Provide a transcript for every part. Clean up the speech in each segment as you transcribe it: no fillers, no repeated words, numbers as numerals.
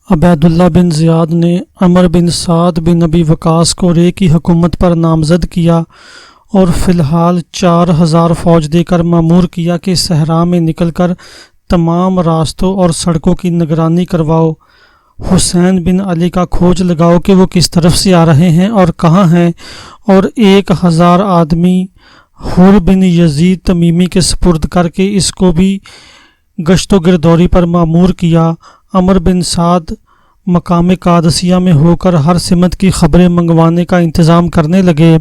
عبید اللہ بن زیاد نے عمر بن سعد بن ابی وقاص کو رے کی حکومت پر نامزد کیا اور فی الحال 4000 فوج دے کر مامور کیا کہ صحرا میں نکل کر تمام راستوں اور سڑکوں کی نگرانی کرواؤ، حسین بن علی کا کھوج لگاؤ کہ وہ کس طرف سے آ رہے ہیں اور کہاں ہیں، اور 1000 آدمی حر بن یزید تمیمی کے سپرد کر کے اس کو بھی گشت و گردوری پر مامور کیا۔ عمر بن سعد مقام قادسیہ میں ہو کر ہر سمت کی خبریں منگوانے کا انتظام کرنے لگے۔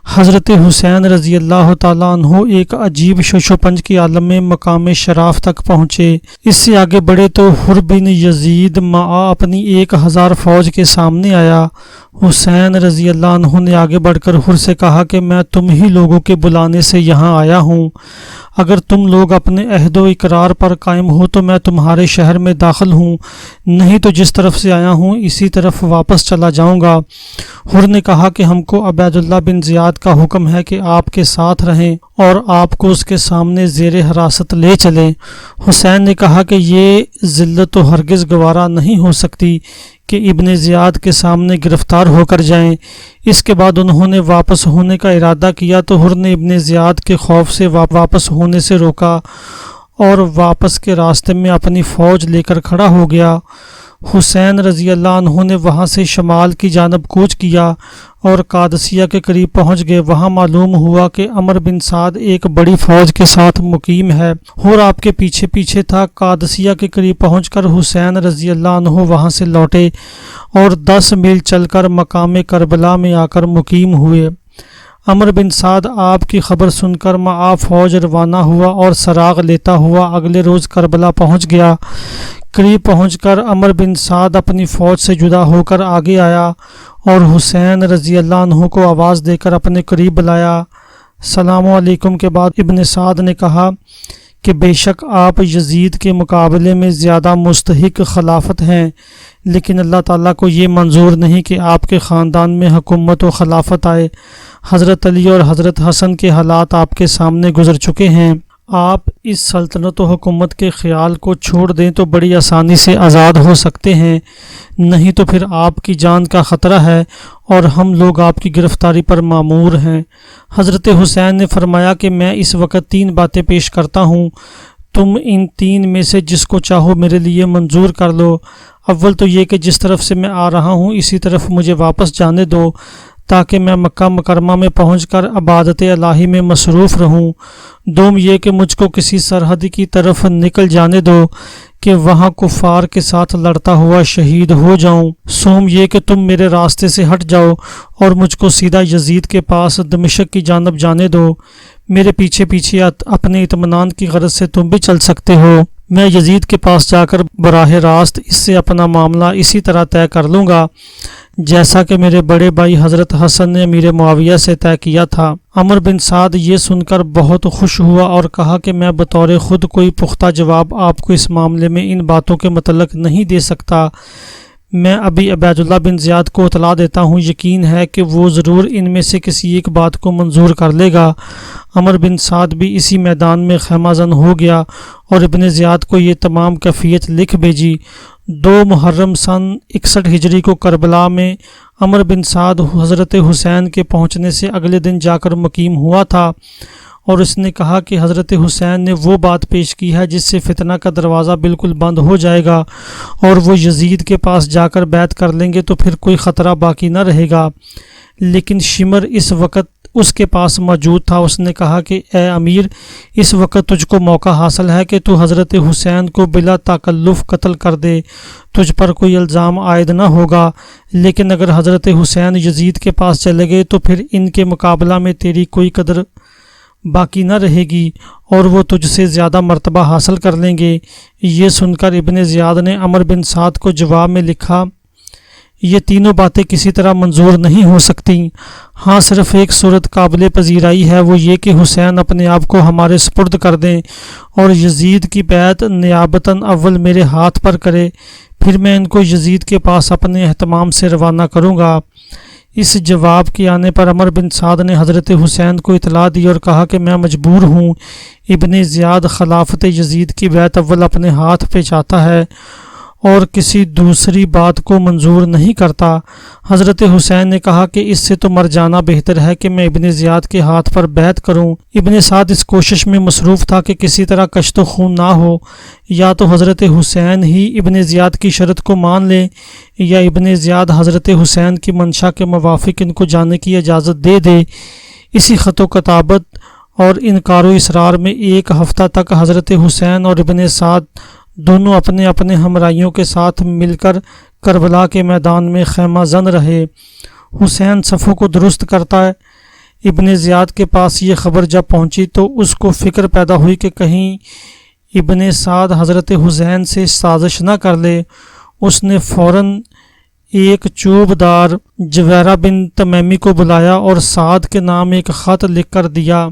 حضرت حسین رضی اللہ تعالیٰ عنہ ایک عجیب شش و پنج کی عالم میں مقام شراف تک پہنچے۔ اس سے آگے بڑھے تو حر بن یزید معا اپنی 1000 فوج کے سامنے آیا۔ حسین رضی اللہ عنہ نے آگے بڑھ کر حر سے کہا کہ میں تم ہی لوگوں کے بلانے سے یہاں آیا ہوں، اگر تم لوگ اپنے عہد و اقرار پر قائم ہو تو میں تمہارے شہر میں داخل ہوں، نہیں تو جس طرف سے آیا ہوں اسی طرف واپس چلا جاؤں گا۔ حر نے کہا کہ ہم کو عبید اللہ بن زیاد کا حکم ہے کہ آپ کے ساتھ رہیں اور آپ کو اس کے سامنے زیر حراست لے چلیں۔ حسین نے کہا کہ یہ ذلت تو ہرگز گوارا نہیں ہو سکتی کہ ابن زیاد کے سامنے گرفتار ہو کر جائیں۔ اس کے بعد انہوں نے واپس ہونے کا ارادہ کیا تو حر نے ابن زیاد کے خوف سے واپس ہونے سے روکا اور واپس کے راستے میں اپنی فوج لے کر کھڑا ہو گیا۔ حسین رضی اللہ عنہ نے وہاں سے شمال کی جانب کوچ کیا اور قادسیہ کے قریب پہنچ گئے۔ وہاں معلوم ہوا کہ عمر بن سعد ایک بڑی فوج کے ساتھ مقیم ہے اور آپ کے پیچھے پیچھے تھا۔ قادسیہ کے قریب پہنچ کر حسین رضی اللہ عنہ وہاں سے لوٹے اور 10 میل چل کر مقام کربلا میں آ کر مقیم ہوئے۔ عمر بن سعد آپ کی خبر سن کر معا فوج روانہ ہوا اور سراغ لیتا ہوا اگلے روز کربلا پہنچ گیا۔ قریب پہنچ کر عمر بن سعد اپنی فوج سے جدا ہو کر آگے آیا اور حسین رضی اللہ عنہ کو آواز دے کر اپنے قریب بلایا۔ سلام علیکم کے بعد ابن سعد نے کہا کہ بے شک آپ یزید کے مقابلے میں زیادہ مستحق خلافت ہیں، لیکن اللہ تعالیٰ کو یہ منظور نہیں کہ آپ کے خاندان میں حکومت و خلافت آئے۔ حضرت علی اور حضرت حسن کے حالات آپ کے سامنے گزر چکے ہیں، آپ اس سلطنت و حکومت کے خیال کو چھوڑ دیں تو بڑی آسانی سے آزاد ہو سکتے ہیں، نہیں تو پھر آپ کی جان کا خطرہ ہے اور ہم لوگ آپ کی گرفتاری پر مامور ہیں۔ حضرت حسین نے فرمایا کہ میں اس وقت 3 باتیں پیش کرتا ہوں، تم ان 3 میں سے جس کو چاہو میرے لیے منظور کر لو۔ اول تو یہ کہ جس طرف سے میں آ رہا ہوں اسی طرف مجھے واپس جانے دو تاکہ میں مکہ مکرمہ میں پہنچ کر عبادت الہی میں مصروف رہوں۔ دوم یہ کہ مجھ کو کسی سرحد کی طرف نکل جانے دو کہ وہاں کفار کے ساتھ لڑتا ہوا شہید ہو جاؤں۔ سوم یہ کہ تم میرے راستے سے ہٹ جاؤ اور مجھ کو سیدھا یزید کے پاس دمشق کی جانب جانے دو۔ میرے پیچھے پیچھے اپنے اطمینان کی غرض سے تم بھی چل سکتے ہو، میں یزید کے پاس جا کر براہ راست اس سے اپنا معاملہ اسی طرح طے کر لوں گا جیسا کہ میرے بڑے بھائی حضرت حسن نے امیر معاویہ سے طے کیا تھا۔ عمر بن سعد یہ سن کر بہت خوش ہوا اور کہا کہ میں بطور خود کوئی پختہ جواب آپ کو اس معاملے میں ان باتوں کے متعلق نہیں دے سکتا، میں ابھی عبید اللہ بن زیاد کو اطلاع دیتا ہوں، یقین ہے کہ وہ ضرور ان میں سے کسی ایک بات کو منظور کر لے گا۔ عمر بن سعد بھی اسی میدان میں خیمہ زن ہو گیا اور ابن زیاد کو یہ تمام کیفیت لکھ بھیجی۔ 2 محرم سن 61 ہجری کو کربلا میں عمر بن سعد حضرت حسین کے پہنچنے سے اگلے دن جا کر مقیم ہوا تھا اور اس نے کہا کہ حضرت حسین نے وہ بات پیش کی ہے جس سے فتنہ کا دروازہ بالکل بند ہو جائے گا اور وہ یزید کے پاس جا کر بیعت کر لیں گے تو پھر کوئی خطرہ باقی نہ رہے گا۔ لیکن شمر اس وقت اس کے پاس موجود تھا۔ اس نے کہا کہ اے امیر، اس وقت تجھ کو موقع حاصل ہے کہ تو حضرت حسین کو بلا تکلف قتل کر دے، تجھ پر کوئی الزام عائد نہ ہوگا، لیکن اگر حضرت حسین یزید کے پاس چلے گئے تو پھر ان کے مقابلہ میں تیری کوئی قدر باقی نہ رہے گی اور وہ تجھ سے زیادہ مرتبہ حاصل کر لیں گے۔ یہ سن کر ابن زیاد نے عمر بن سعد کو جواب میں لکھا، یہ تینوں باتیں کسی طرح منظور نہیں ہو سکتی، ہاں صرف ایک صورت قابل پذیرائی ہے، وہ یہ کہ حسین اپنے آپ کو ہمارے سپرد کر دیں اور یزید کی بیعت نیابتاً اول میرے ہاتھ پر کرے، پھر میں ان کو یزید کے پاس اپنے اہتمام سے روانہ کروں گا۔ اس جواب کے آنے پر عمر بن سعد نے حضرت حسین کو اطلاع دی اور کہا کہ میں مجبور ہوں، ابن زیاد خلافت یزید کی بیعت اول اپنے ہاتھ پہ چاہتا ہے اور کسی دوسری بات کو منظور نہیں کرتا۔ حضرت حسین نے کہا کہ اس سے تو مر جانا بہتر ہے کہ میں ابن زیاد کے ہاتھ پر بیعت کروں۔ ابن سعد اس کوشش میں مصروف تھا کہ کسی طرح کشت و خون نہ ہو، یا تو حضرت حسین ہی ابن زیاد کی شرط کو مان لیں یا ابن زیاد حضرت حسین کی منشا کے موافق ان کو جانے کی اجازت دے دے۔ اسی خط و کتابت اور انکار و اصرار میں ایک ہفتہ تک حضرت حسین اور ابن سعد دونوں اپنے اپنے ہمراہیوں کے ساتھ مل کر کربلا کے میدان میں خیمہ زن رہے۔ حسین صفوں کو درست کرتا ہے۔ ابن زیاد کے پاس یہ خبر جب پہنچی تو اس کو فکر پیدا ہوئی کہ کہیں ابن سعد حضرت حسین سے سازش نہ کر لے۔ اس نے فوراً ایک چوب دار جویرہ بن تمیمی کو بلایا اور سعد کے نام ایک خط لکھ کر دیا،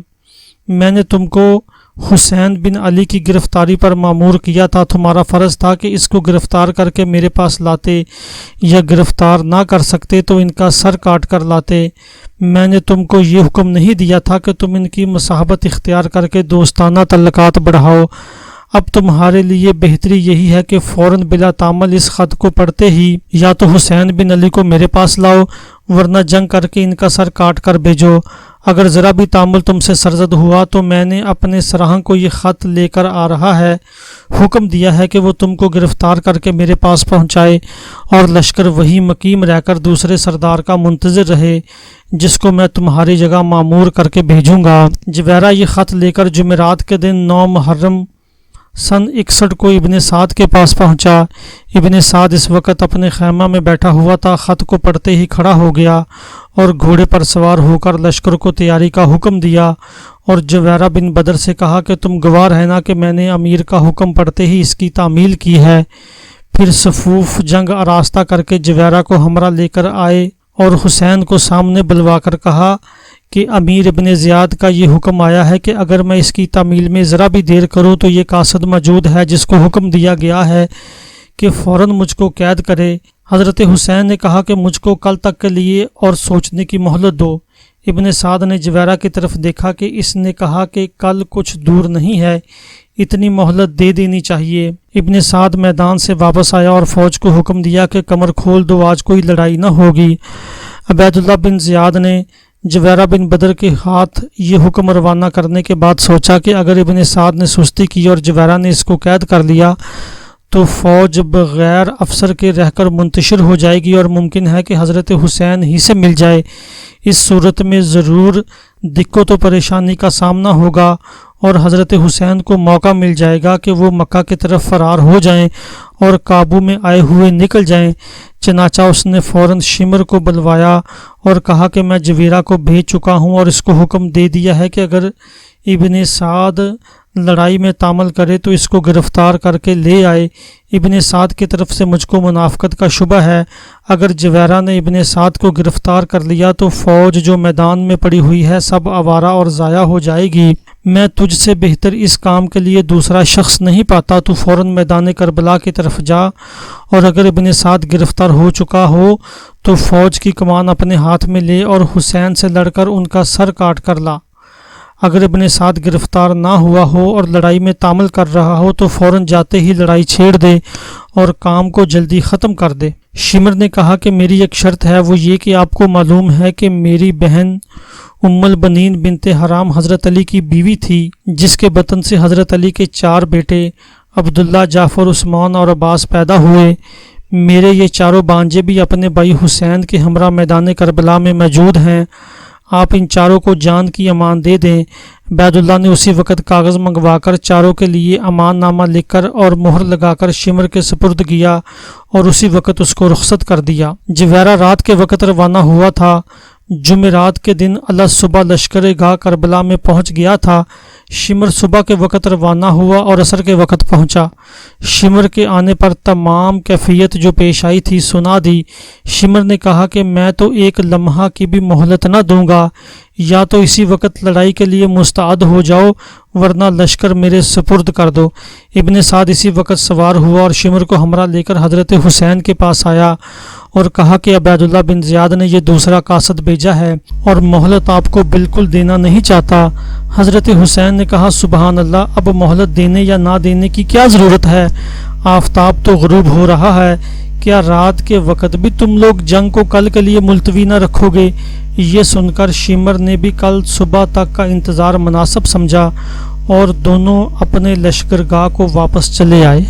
میں نے تم کو حسین بن علی کی گرفتاری پر مامور کیا تھا، تمہارا فرض تھا کہ اس کو گرفتار کر کے میرے پاس لاتے، یا گرفتار نہ کر سکتے تو ان کا سر کاٹ کر لاتے۔ میں نے تم کو یہ حکم نہیں دیا تھا کہ تم ان کی مصاحبت اختیار کر کے دوستانہ تعلقات بڑھاؤ۔ اب تمہارے لیے بہتری یہی ہے کہ فوراً بلا تامل اس خط کو پڑھتے ہی یا تو حسین بن علی کو میرے پاس لاؤ، ورنہ جنگ کر کے ان کا سر کاٹ کر بھیجو۔ اگر ذرا بھی تامل تم سے سرزد ہوا تو میں نے اپنے سراہں کو یہ خط لے کر آ رہا ہے، حکم دیا ہے کہ وہ تم کو گرفتار کر کے میرے پاس پہنچائے، اور لشکر وہی مقیم رہ کر دوسرے سردار کا منتظر رہے جس کو میں تمہاری جگہ مامور کر کے بھیجوں گا۔ جویرہ یہ خط لے کر جمعرات کے دن 9 محرم سن 61 کو ابن سعد کے پاس پہنچا۔ ابن سعد اس وقت اپنے خیمہ میں بیٹھا ہوا تھا۔ خط کو پڑھتے ہی کھڑا ہو گیا اور گھوڑے پر سوار ہو کر لشکر کو تیاری کا حکم دیا، اور جویرہ بن بدر سے کہا کہ تم گواہ رہنا کہ میں نے امیر کا حکم پڑھتے ہی اس کی تعمیل کی ہے۔ پھر صفوف جنگ آراستہ کر کے جویرہ کو ہمراہ لے کر آئے اور حسین کو سامنے بلوا کر کہا کہ امیر ابن زیاد کا یہ حکم آیا ہے کہ اگر میں اس کی تعمیل میں ذرا بھی دیر کروں تو یہ قاصد موجود ہے جس کو حکم دیا گیا ہے کہ فوراً مجھ کو قید کرے۔ حضرت حسین نے کہا کہ مجھ کو کل تک کے لیے اور سوچنے کی مہلت دو۔ ابن سعد نے جویرہ کی طرف دیکھا کہ اس نے کہا کہ کل کچھ دور نہیں ہے، اتنی مہلت دے دینی چاہیے۔ ابن سعد میدان سے واپس آیا اور فوج کو حکم دیا کہ کمر کھول دو، آج کوئی لڑائی نہ ہوگی۔ عبید اللہ بن زیاد نے جویرہ بن بدر کے ہاتھ یہ حکم روانہ کرنے کے بعد سوچا کہ اگر ابن سعد نے سستی کی اور جویرہ نے اس کو قید کر لیا تو فوج بغیر افسر کے رہ کر منتشر ہو جائے گی اور ممکن ہے کہ حضرت حسین ہی سے مل جائے۔ اس صورت میں ضرور دقت و پریشانی کا سامنا ہوگا اور حضرت حسین کو موقع مل جائے گا کہ وہ مکہ کی طرف فرار ہو جائیں اور قابو میں آئے ہوئے نکل جائیں۔ چنانچہ اس نے فوراً شمر کو بلوایا اور کہا کہ میں جویرہ کو بھیج چکا ہوں اور اس کو حکم دے دیا ہے کہ اگر ابن سعد لڑائی میں تعامل کرے تو اس کو گرفتار کر کے لے آئے۔ ابن سعد کی طرف سے مجھ کو منافقت کا شبہ ہے، اگر جویرہ نے ابن سعد کو گرفتار کر لیا تو فوج جو میدان میں پڑی ہوئی ہے سب آوارہ اور ضائع ہو جائے گی۔ میں تجھ سے بہتر اس کام کے لیے دوسرا شخص نہیں پاتا، تو فوراً میدان کربلا کی طرف جا، اور اگر ابن سعد گرفتار ہو چکا ہو تو فوج کی کمان اپنے ہاتھ میں لے اور حسین سے لڑ کر ان کا سر کاٹ کر لا۔ اگر ابن سعد گرفتار نہ ہوا ہو اور لڑائی میں تعامل کر رہا ہو تو فوراً جاتے ہی لڑائی چھیڑ دے اور کام کو جلدی ختم کر دے۔ شمر نے کہا کہ میری ایک شرط ہے، وہ یہ کہ آپ کو معلوم ہے کہ میری بہن ام البنین بنت حرام حضرت علی کی بیوی تھی، جس کے بطن سے حضرت علی کے 4 بیٹے عبداللہ، جعفر، عثمان اور عباس پیدا ہوئے۔ میرے یہ چاروں بانجے بھی اپنے بھائی حسین کے ہمراہ میدان کربلا میں موجود ہیں، آپ ان چاروں کو جان کی امان دے دیں۔ عبید اللہ نے اسی وقت کاغذ منگوا کر چاروں کے لیے امان نامہ لکھ کر اور مہر لگا کر شمر کے سپرد کیا اور اسی وقت اس کو رخصت کر دیا۔ جویرہ رات کے وقت روانہ ہوا تھا۔ جمعرات کے دن صبح لشکر گاہ کربلا میں پہنچ گیا تھا۔ شمر صبح کے وقت روانہ ہوا اور عصر کے وقت پہنچا۔ شمر کے آنے پر تمام کیفیت جو پیش آئی تھی سنا دی۔ شمر نے کہا کہ میں تو ایک لمحہ کی بھی مہلت نہ دوں گا، یا تو اسی وقت لڑائی کے لیے مستعد ہو جاؤ ورنہ لشکر میرے سپرد کر دو۔ ابن سعد اسی وقت سوار ہوا اور شمر کو ہمراہ لے کر حضرت حسین کے پاس آیا اور کہا کہ عبیداللہ بن زیاد نے یہ دوسرا قاصد بھیجا ہے اور مہلت آپ کو بالکل دینا نہیں چاہتا۔ حضرت حسین نے کہا سبحان اللہ، اب مہلت دینے یا نہ دینے کی کیا ضرورت ہے؟ آفتاب تو غروب ہو رہا ہے، کیا رات کے وقت بھی تم لوگ جنگ کو کل کے لیے ملتوی نہ رکھو گے؟ یہ سن کر شمر نے بھی کل صبح تک کا انتظار مناسب سمجھا اور دونوں اپنے لشکرگاہ کو واپس چلے آئے۔